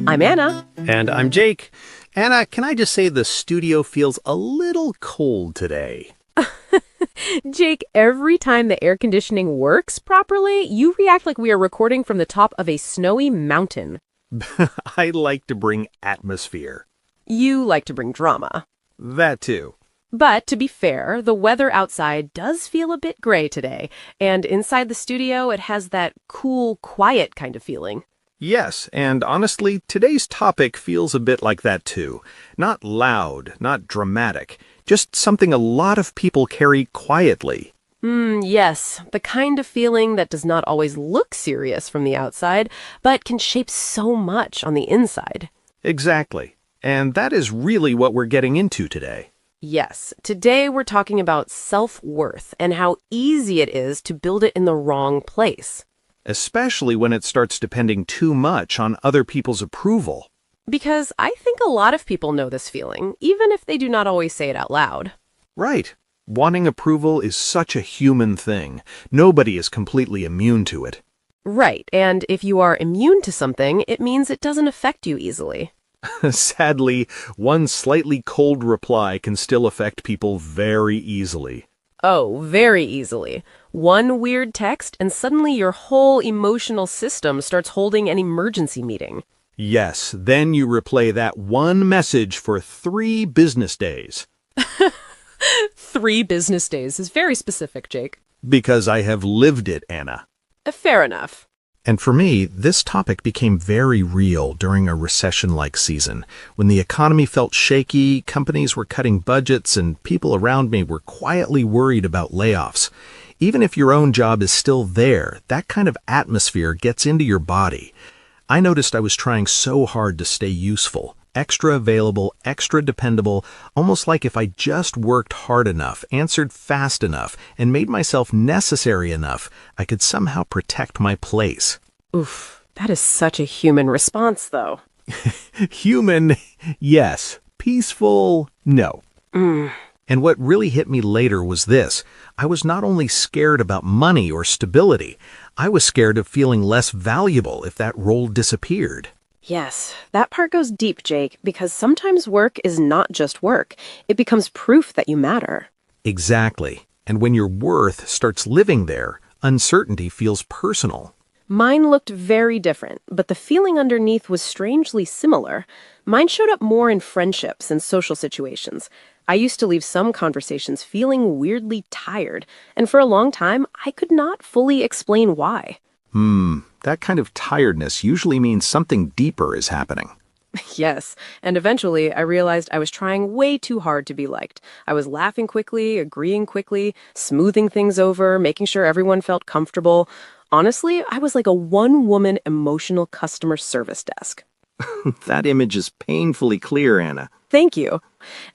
I'm Anna. And I'm Jake. Anna, can I just say the studio feels a little cold today? Jake, every time the air conditioning works properly, you react like we are recording from the top of a snowy mountain. I like to bring atmosphere. You like to bring drama. That too. But to be fair, the weather outside does feel a bit gray today, and inside the studio it has that cool, quiet kind of feeling. Yes, and honestly, today's topic feels a bit like that too. Not loud, not dramatic, just something a lot of people carry quietly. Yes, the kind of feeling that does not always look serious from the outside, but can shape so much on the inside. Exactly. And that is really what we're getting into today. Yes, today we're talking about self-worth and how easy it is to build it in the wrong place. Especially when it starts depending too much on other people's approval. Because I think a lot of people know this feeling, even if they do not always say it out loud. Right. Wanting approval is such a human thing. Nobody is completely immune to it. Right, and if you are immune to something, it means it doesn't affect you easily. Sadly, one slightly cold reply can still affect people very easily. Oh, very easily. One weird text, and suddenly your whole emotional system starts holding an emergency meeting. Yes, then you replay that one message for 3 business days. 3 business days is very specific, Jake. Because I have lived it, Anna. Fair enough. And for me, this topic became very real during a recession-like season. When the economy felt shaky, companies were cutting budgets, and people around me were quietly worried about layoffs. Even if your own job is still there, that kind of atmosphere gets into your body. I noticed I was trying so hard to stay useful, extra available, extra dependable, almost like if I just worked hard enough, answered fast enough, and made myself necessary enough, I could somehow protect my place. Oof, that is such a human response, though. Human, yes. Peaceful, no. And what really hit me later was this. I was not only scared about money or stability, I was scared of feeling less valuable if that role disappeared. Yes, that part goes deep, Jake, because sometimes work is not just work. It becomes proof that you matter. Exactly. And when your worth starts living there, uncertainty feels personal. Mine looked very different, but the feeling underneath was strangely similar. Mine showed up more in friendships and social situations. I used to leave some conversations feeling weirdly tired, and for a long time, I could not fully explain why. That kind of tiredness usually means something deeper is happening. Yes, and eventually I realized I was trying way too hard to be liked. I was laughing quickly, agreeing quickly, smoothing things over, making sure everyone felt comfortable. Honestly, I was like a one-woman emotional customer service desk. That image is painfully clear, Anna. Thank you.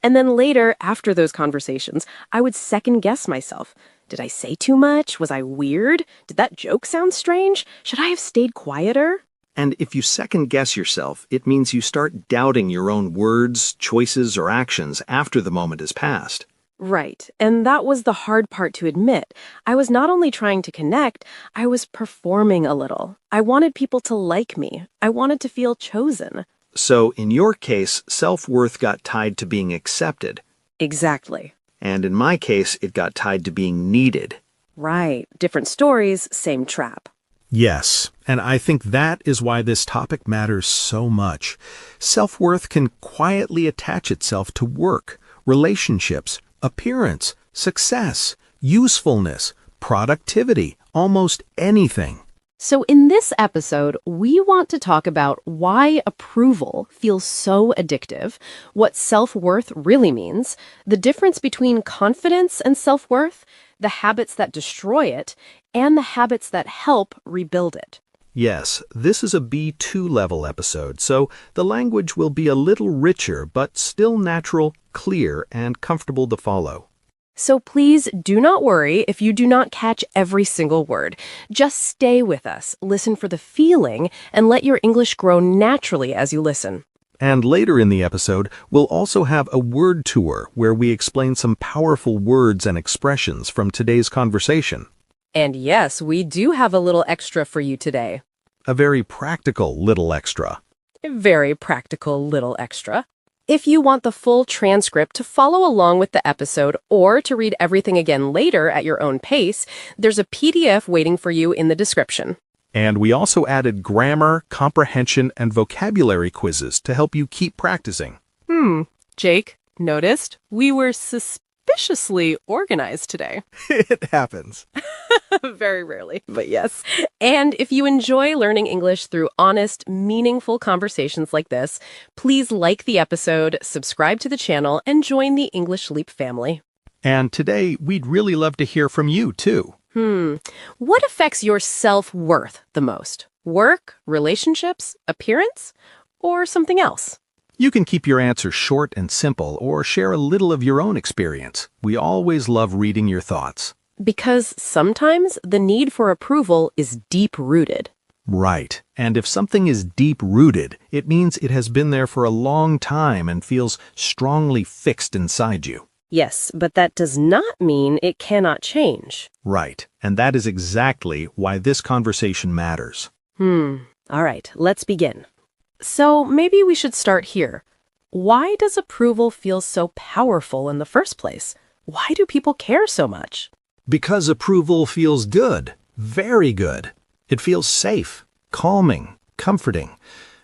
And then later, after those conversations, I would second-guess myself. Did I say too much? Was I weird? Did that joke sound strange? Should I have stayed quieter? And if you second-guess yourself, it means you start doubting your own words, choices, or actions after the moment has passed. Right, and that was the hard part to admit. I was not only trying to connect, I was performing a little. I wanted people to like me. I wanted to feel chosen. So, in your case, self-worth got tied to being accepted. Exactly. And in my case, it got tied to being needed. Right, different stories, same trap. Yes, and I think that is why this topic matters so much. Self-worth can quietly attach itself to work, relationships, appearance, success, usefulness, productivity, almost anything. So in this episode, we want to talk about why approval feels so addictive, what self-worth really means, the difference between confidence and self-worth, the habits that destroy it, and the habits that help rebuild it. Yes, this is a B2 level episode, so the language will be a little richer, but still natural, clear, and comfortable to follow. So please do not worry if you do not catch every single word. Just stay with us, listen for the feeling, and let your English grow naturally as you listen. And later in the episode, we'll also have a word tour where we explain some powerful words and expressions from today's conversation. And yes, we do have a little extra for you today. A very practical little extra. A very practical little extra. If you want the full transcript to follow along with the episode or to read everything again later at your own pace, there's a PDF waiting for you in the description. And we also added grammar, comprehension, and vocabulary quizzes to help you keep practicing. Jake, noticed we were suspiciously organized today. It happens. Very rarely, but yes. And if you enjoy learning English through honest, meaningful conversations like this, please like the episode, subscribe to the channel, and join the English Leap family. And today, we'd really love to hear from you, too. What affects your self-worth the most? Work, relationships, appearance, or something else? You can keep your answer short and simple or share a little of your own experience. We always love reading your thoughts. Because sometimes the need for approval is deep-rooted. Right. And if something is deep-rooted, it means it has been there for a long time and feels strongly fixed inside you. Yes, but that does not mean it cannot change. Right. And that is exactly why this conversation matters. All right, let's begin. So maybe we should start here. Why does approval feel so powerful in the first place? Why do people care so much? Because approval feels good, very good. It feels safe, calming, comforting.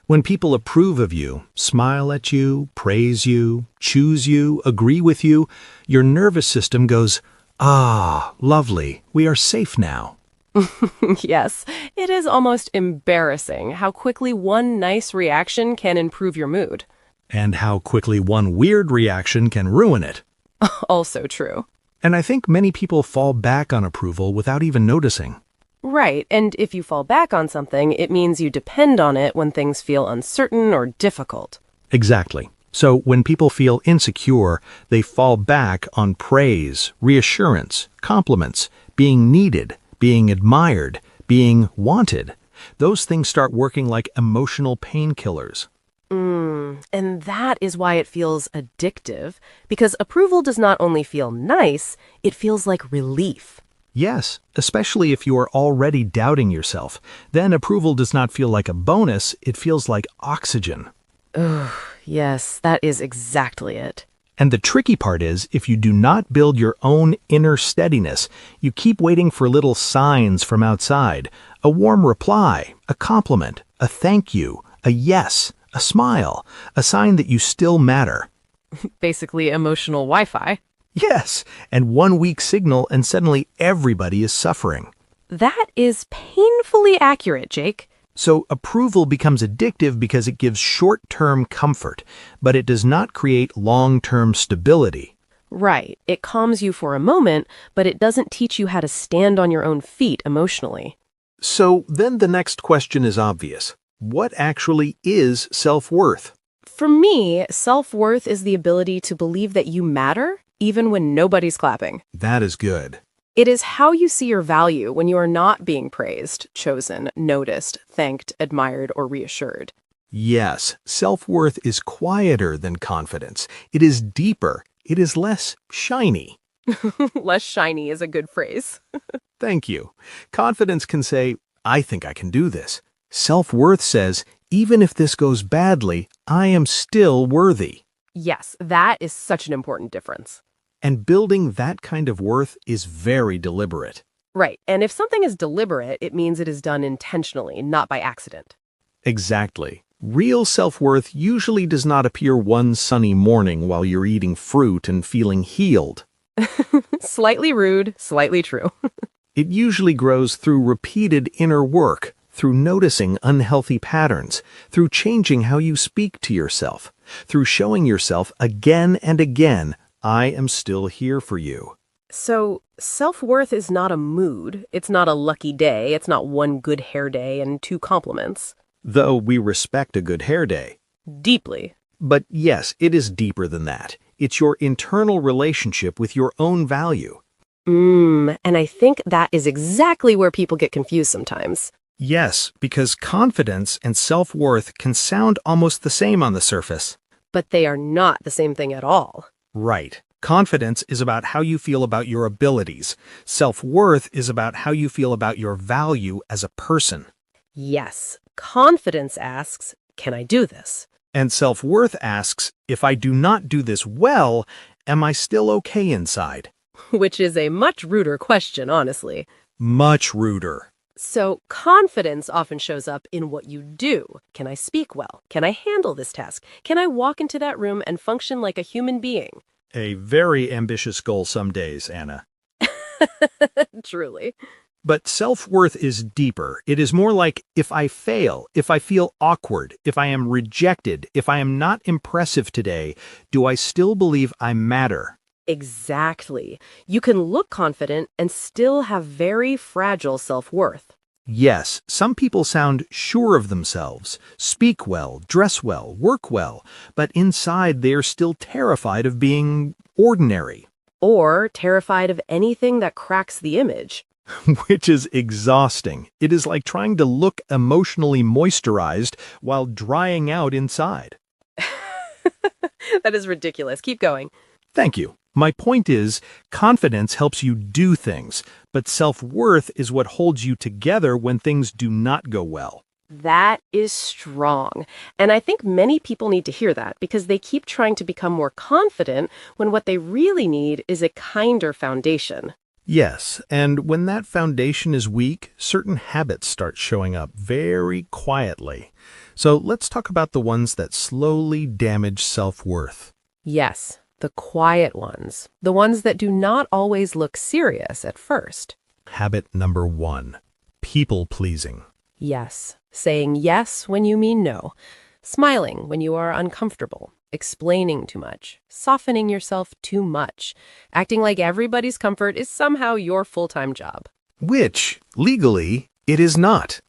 When people approve of you, smile at you, praise you, choose you, agree with you, your nervous system goes, "Ah, lovely, we are safe now." Yes, it is almost embarrassing how quickly one nice reaction can improve your mood. And how quickly one weird reaction can ruin it. Also true. And I think many people fall back on approval without even noticing. Right, and if you fall back on something, it means you depend on it when things feel uncertain or difficult. Exactly. So when people feel insecure, they fall back on praise, reassurance, compliments, being needed, being admired, being wanted. Those things start working like emotional painkillers. And that is why it feels addictive, because approval does not only feel nice, it feels like relief. Yes, especially if you are already doubting yourself. Then approval does not feel like a bonus, it feels like oxygen. Yes, that is exactly it. And the tricky part is, if you do not build your own inner steadiness, you keep waiting for little signs from outside. A warm reply, a compliment, a thank you, a yes, a smile, a sign that you still matter. Basically emotional Wi-Fi. Yes, and one weak signal and suddenly everybody is suffering. That is painfully accurate, Jake. So approval becomes addictive because it gives short-term comfort, but it does not create long-term stability. Right. It calms you for a moment, but it doesn't teach you how to stand on your own feet emotionally. So then the next question is obvious. What actually is self-worth? For me, self-worth is the ability to believe that you matter, even when nobody's clapping. That is good. It is how you see your value when you are not being praised, chosen, noticed, thanked, admired, or reassured. Yes, self-worth is quieter than confidence. It is deeper. It is less shiny. Less shiny is a good phrase. Thank you. Confidence can say, "I think I can do this." Self-worth says, "Even if this goes badly, I am still worthy." Yes, that is such an important difference. And building that kind of worth is very deliberate. Right, and if something is deliberate, it means it is done intentionally, not by accident. Exactly. Real self-worth usually does not appear one sunny morning while you're eating fruit and feeling healed. Slightly rude, slightly true. It usually grows through repeated inner work, through noticing unhealthy patterns, through changing how you speak to yourself, through showing yourself again and again, "I am still here for you." So, self-worth is not a mood. It's not a lucky day. It's not one good hair day and 2 compliments. Though we respect a good hair day. Deeply. But yes, it is deeper than that. It's your internal relationship with your own value. And I think that is exactly where people get confused sometimes. Yes, because confidence and self-worth can sound almost the same on the surface. But they are not the same thing at all. Right. Confidence is about how you feel about your abilities. Self-worth is about how you feel about your value as a person. Yes. Confidence asks, can I do this? And self-worth asks, if I do not do this well, am I still okay inside? Which is a much ruder question, honestly. Much ruder. So, confidence often shows up in what you do. Can I speak well? Can I handle this task? Can I walk into that room and function like a human being? A very ambitious goal some days, Anna. Truly. But self-worth is deeper. It is more like if I fail, if I feel awkward, if I am rejected, if I am not impressive today, do I still believe I matter? Exactly. You can look confident and still have very fragile self-worth. Yes, some people sound sure of themselves, speak well, dress well, work well, but inside they are still terrified of being ordinary, Or terrified of anything that cracks the image. which is exhausting. It is like trying to look emotionally moisturized while drying out inside. That is ridiculous. Keep going. Thank you. My point is, confidence helps you do things, but self-worth is what holds you together when things do not go well. That is strong. And I think many people need to hear that because they keep trying to become more confident when what they really need is a kinder foundation. Yes, and when that foundation is weak, certain habits start showing up very quietly. So let's talk about the ones that slowly damage self-worth. Yes, the quiet ones, the ones that do not always look serious at first. Habit number 1, people-pleasing. Yes, saying yes when you mean no, smiling when you are uncomfortable, explaining too much, softening yourself too much, acting like everybody's comfort is somehow your full-time job. Which, legally, it is not.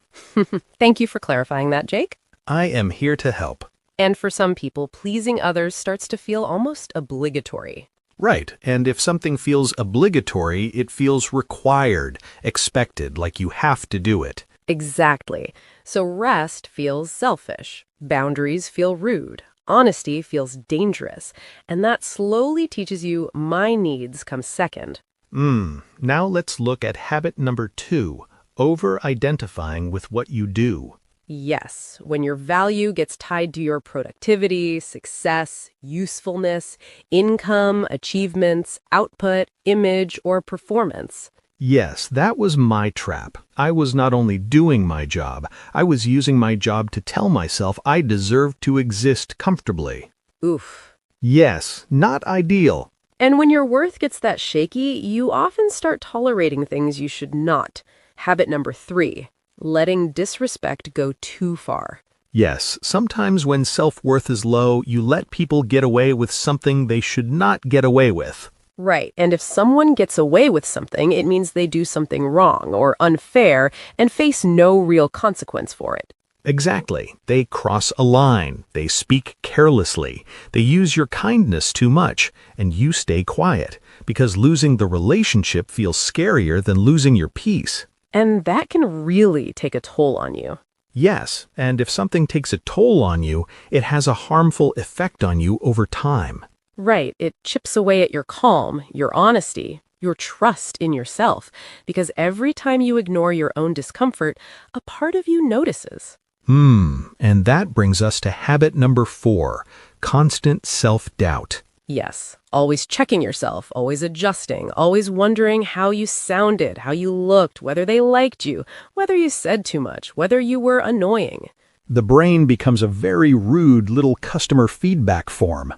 Thank you for clarifying that, Jake. I am here to help. And for some people, pleasing others starts to feel almost obligatory. Right, and if something feels obligatory, it feels required, expected, like you have to do it. Exactly. So rest feels selfish. Boundaries feel rude. Honesty feels dangerous. And that slowly teaches you my needs come second. Now let's look at habit number 2, over-identifying with what you do. Yes, when your value gets tied to your productivity, success, usefulness, income, achievements, output, image, or performance. Yes, that was my trap. I was not only doing my job, I was using my job to tell myself I deserved to exist comfortably. Oof. Yes, not ideal. And when your worth gets that shaky, you often start tolerating things you should not. Habit number 3, letting disrespect go too far. Yes, sometimes when self-worth is low, you let people get away with something they should not get away with. Right, and if someone gets away with something, it means they do something wrong or unfair and face no real consequence for it. Exactly. They cross a line, they speak carelessly, they use your kindness too much, and you stay quiet, because losing the relationship feels scarier than losing your peace. And that can really take a toll on you. Yes, and if something takes a toll on you, it has a harmful effect on you over time. Right, it chips away at your calm, your honesty, your trust in yourself, because every time you ignore your own discomfort, a part of you notices. And that brings us to habit number 4, constant self-doubt. Yes, always checking yourself, always adjusting, always wondering how you sounded, how you looked, whether they liked you, whether you said too much, whether you were annoying. The brain becomes a very rude little customer feedback form.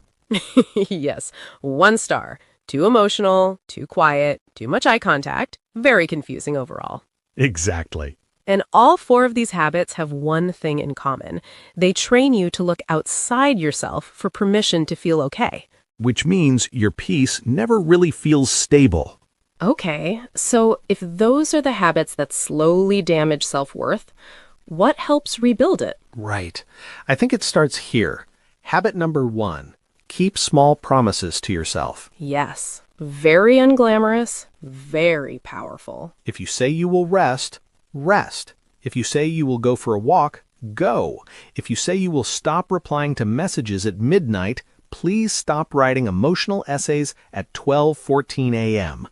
Yes, 1 star. Too emotional, too quiet, too much eye contact. Very confusing overall. Exactly. And all 4 of these habits have one thing in common. They train you to look outside yourself for permission to feel okay. Which means your peace never really feels stable. Okay, so if those are the habits that slowly damage self-worth, what helps rebuild it? Right. I think it starts here. Habit number 1, keep small promises to yourself. Yes, very unglamorous, very powerful. If you say you will rest, rest. If you say you will go for a walk, go. If you say you will stop replying to messages at midnight, please stop writing emotional essays at 12:14 a.m.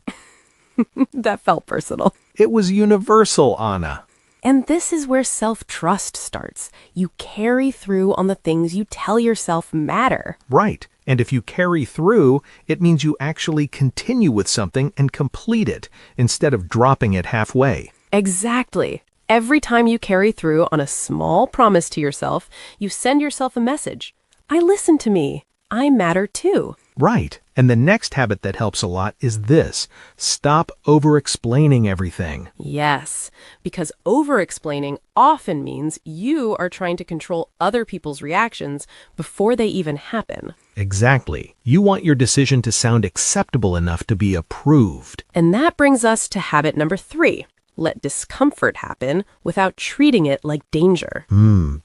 That felt personal. It was universal, Anna. And this is where self-trust starts. You carry through on the things you tell yourself matter. Right. And if you carry through, it means you actually continue with something and complete it instead of dropping it halfway. Exactly. Every time you carry through on a small promise to yourself, you send yourself a message. I listen to me. I matter too. Right. And the next habit that helps a lot is this. Stop over-explaining everything. Yes, because over-explaining often means you are trying to control other people's reactions before they even happen. Exactly. You want your decision to sound acceptable enough to be approved. And that brings us to habit number 3. Let discomfort happen without treating it like danger.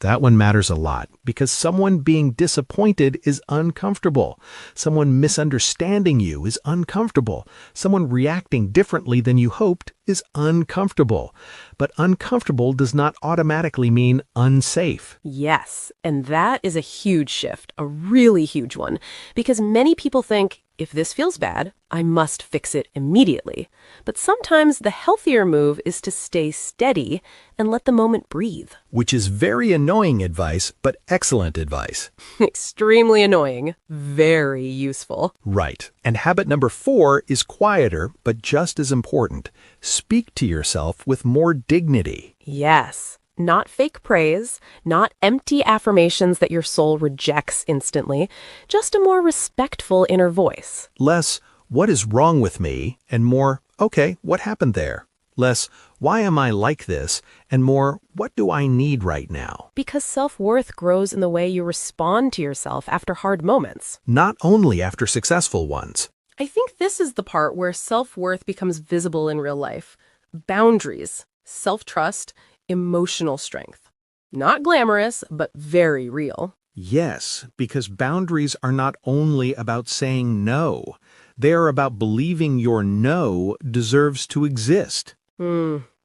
That one matters a lot because someone being disappointed is uncomfortable. Someone misunderstanding you is uncomfortable. Someone reacting differently than you hoped is uncomfortable. But uncomfortable does not automatically mean unsafe. Yes, and that is a huge shift, a really huge one, because many people think, if this feels bad, I must fix it immediately. But sometimes the healthier move is to stay steady and let the moment breathe. Which is very annoying advice, but excellent advice. Extremely annoying, very useful. Right. And habit number 4 is quieter, but just as important. Speak to yourself with more dignity. Yes. Not fake praise, not empty affirmations that your soul rejects instantly, just a more respectful inner voice. Less, what is wrong with me? And more, okay, what happened there? Less, why am I like this? And more, what do I need right now? Because self-worth grows in the way you respond to yourself after hard moments. Not only after successful ones. I think this is the part where self-worth becomes visible in real life. Boundaries, self-trust, emotional strength. Not glamorous, but very real. Yes, because boundaries are not only about saying no. They are about believing your no deserves to exist.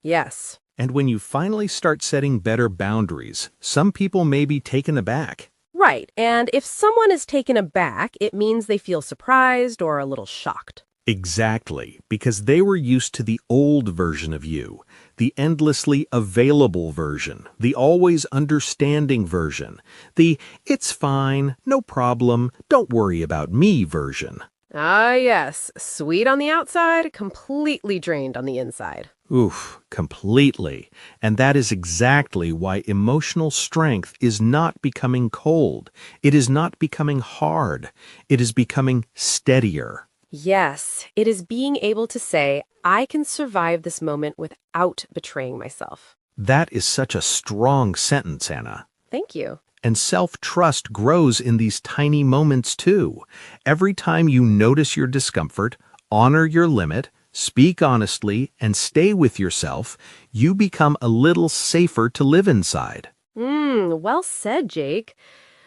Yes. And when you finally start setting better boundaries, some people may be taken aback. Right, and if someone is taken aback, it means they feel surprised or a little shocked. Exactly, because they were used to the old version of you, the endlessly available version, the always understanding version, the it's fine, no problem, don't worry about me version. Ah, yes. Sweet on the outside, completely drained on the inside. Oof, completely. And that is exactly why emotional strength is not becoming cold. It is not becoming hard. It is becoming steadier. Yes, it is being able to say, I can survive this moment without betraying myself. That is such a strong sentence, Anna. Thank you. And self-trust grows in these tiny moments too. Every time you notice your discomfort, honor your limit, speak honestly, and stay with yourself, you become a little safer to live inside. Well said, Jake.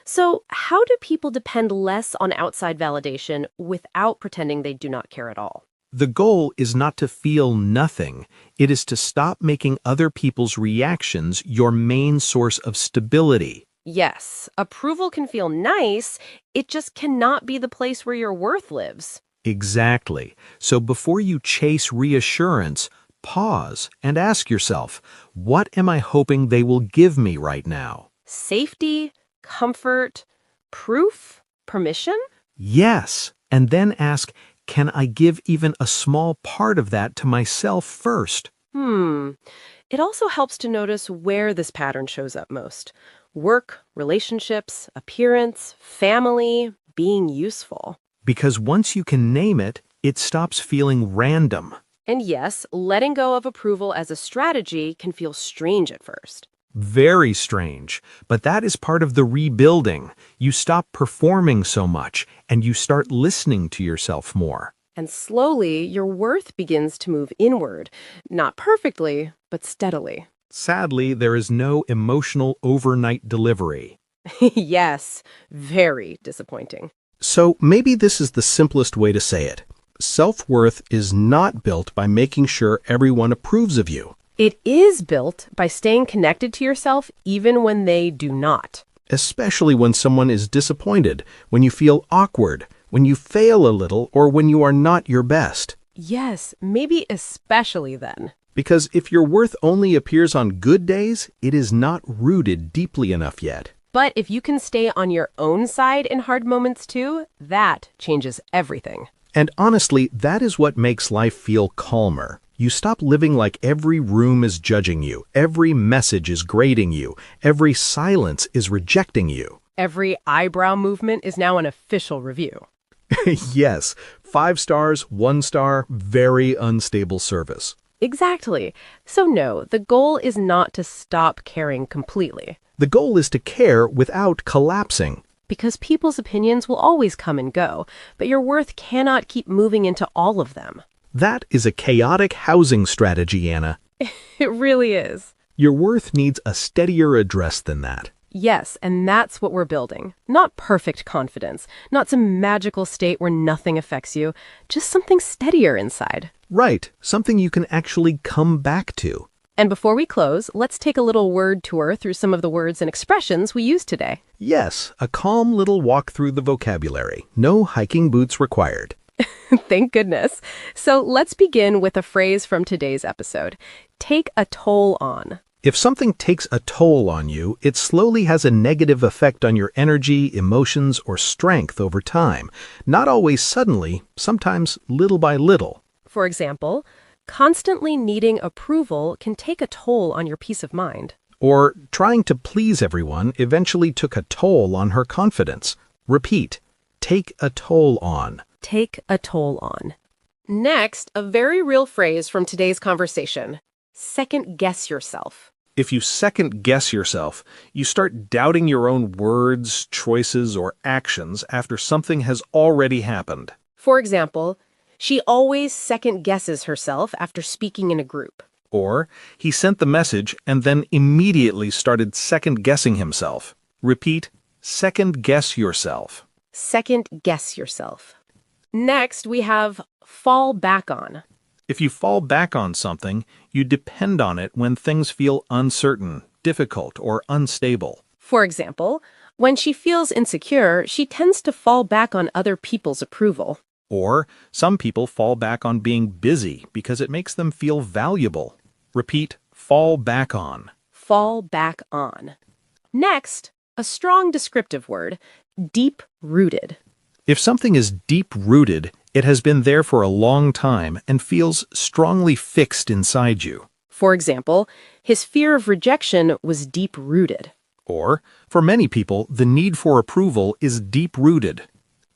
So, how do people depend less on outside validation without pretending they do not care at all? The goal is not to feel nothing. It is to stop making other people's reactions your main source of stability. Yes, approval can feel nice, it just cannot be the place where your worth lives. Exactly. So before you chase reassurance, pause and ask yourself, what am I hoping they will give me right now? Safety, comfort, proof, permission? Yes. And then ask, can I give even a small part of that to myself first? It also helps to notice where this pattern shows up most. Work, relationships, appearance, family, being useful. Because once you can name it, it stops feeling random. And yes, letting go of approval as a strategy can feel strange at first. Very strange, but that is part of the rebuilding. You stop performing so much, and you start listening to yourself more. And slowly, your worth begins to move inward. Not perfectly, but steadily. Sadly, there is no emotional overnight delivery. Yes, very disappointing. So maybe this is the simplest way to say it. Self-worth is not built by making sure everyone approves of you. It is built by staying connected to yourself even when they do not. Especially when someone is disappointed, when you feel awkward, when you fail a little, or when you are not your best. Yes, maybe especially then. Because if your worth only appears on good days, it is not rooted deeply enough yet. But if you can stay on your own side in hard moments too, that changes everything. And honestly, that is what makes life feel calmer. You stop living like every room is judging you, every message is grading you, every silence is rejecting you. Every eyebrow movement is now an official review. Yes, 5 stars, 1 star, very unstable service. Exactly. So no, the goal is not to stop caring completely. The goal is to care without collapsing. Because people's opinions will always come and go, but your worth cannot keep moving into all of them. That is a chaotic housing strategy, Anna. It really is. Your worth needs a steadier address than that. Yes, and that's what we're building. Not perfect confidence, not some magical state where nothing affects you, just something steadier inside. Right, something you can actually come back to. And before we close, let's take a little word tour through some of the words and expressions we used today. Yes, a calm little walk through the vocabulary. No hiking boots required. Thank goodness. So let's begin with a phrase from today's episode. Take a toll on. If something takes a toll on you, it slowly has a negative effect on your energy, emotions, or strength over time. Not always suddenly, sometimes little by little. For example, constantly needing approval can take a toll on your peace of mind. Or trying to please everyone eventually took a toll on her confidence. Repeat, take a toll on. Take a toll on. Next, a very real phrase from today's conversation. Second guess yourself. If you second guess yourself, you start doubting your own words, choices, or actions after something has already happened. For example, she always second guesses herself after speaking in a group. Or, he sent the message and then immediately started second guessing himself. Repeat, second guess yourself. Second guess yourself. Next, we have fall back on. If you fall back on something, you depend on it when things feel uncertain, difficult, or unstable. For example, when she feels insecure, she tends to fall back on other people's approval. Or, some people fall back on being busy because it makes them feel valuable. Repeat, fall back on. Fall back on. Next, a strong descriptive word, deep-rooted. If something is deep-rooted, it has been there for a long time and feels strongly fixed inside you. For example, his fear of rejection was deep-rooted. Or, for many people, the need for approval is deep-rooted.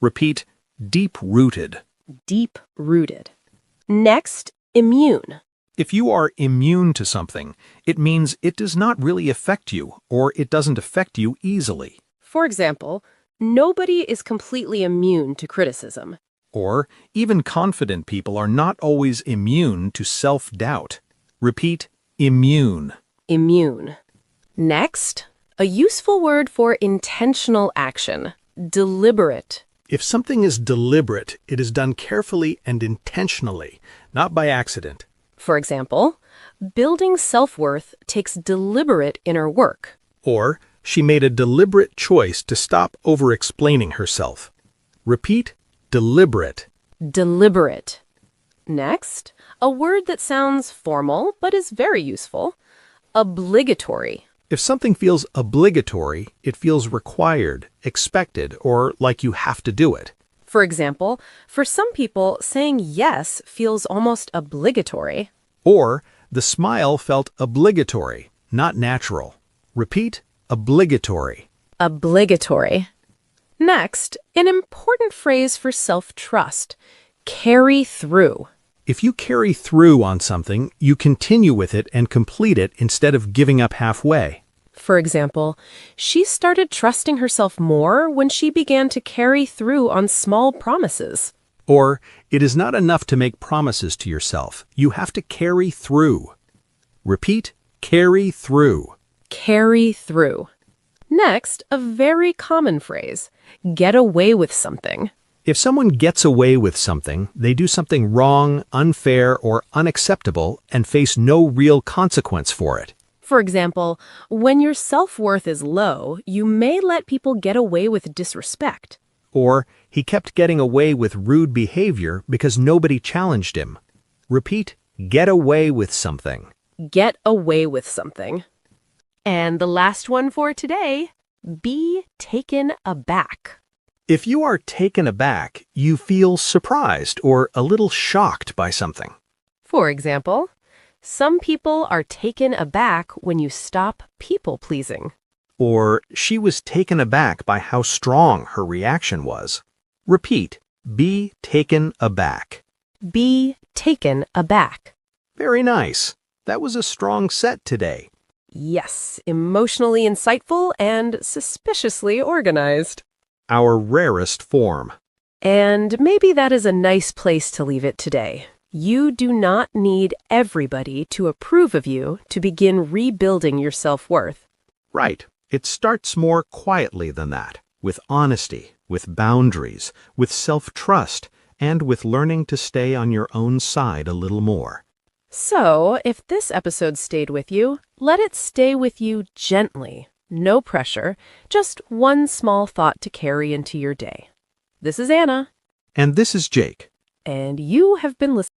Repeat, deep-rooted. Deep-rooted. Next, immune. If you are immune to something, it means it does not really affect you, or it doesn't affect you easily. For example, nobody is completely immune to criticism. Or, even confident people are not always immune to self-doubt. Repeat, immune. Immune. Next, a useful word for intentional action, deliberate. If something is deliberate, it is done carefully and intentionally, not by accident. For example, building self-worth takes deliberate inner work. Or, she made a deliberate choice to stop over-explaining herself. Repeat, deliberate. Deliberate. Next, a word that sounds formal but is very useful, obligatory. If something feels obligatory, it feels required, expected, or like you have to do it. For example, for some people, saying yes feels almost obligatory. Or, the smile felt obligatory, not natural. Repeat, obligatory. Obligatory. Next, an important phrase for self-trust, carry through. If you carry through on something, you continue with it and complete it instead of giving up halfway. For example, she started trusting herself more when she began to carry through on small promises. Or, it is not enough to make promises to yourself. You have to carry through. Repeat, carry through. Carry through. Next, a very common phrase, get away with something. If someone gets away with something, they do something wrong, unfair, or unacceptable and face no real consequence for it. For example, when your self-worth is low, you may let people get away with disrespect. Or, he kept getting away with rude behavior because nobody challenged him. Repeat, Get away with something. Get away with something. And the last one for today, be taken aback. If you are taken aback, you feel surprised or a little shocked by something. For example, some people are taken aback when you stop people-pleasing. Or she was taken aback by how strong her reaction was. Repeat, be taken aback. Be taken aback. Very nice. That was a strong set today. Yes, emotionally insightful and suspiciously organized. Our rarest form. And maybe that is a nice place to leave it today. You do not need everybody to approve of you to begin rebuilding your self-worth. Right. It starts more quietly than that, with honesty, with boundaries, with self-trust, and with learning to stay on your own side a little more. So, if this episode stayed with you, let it stay with you gently. No pressure, just one small thought to carry into your day. This is Anna. And this is Jake. And you have been listening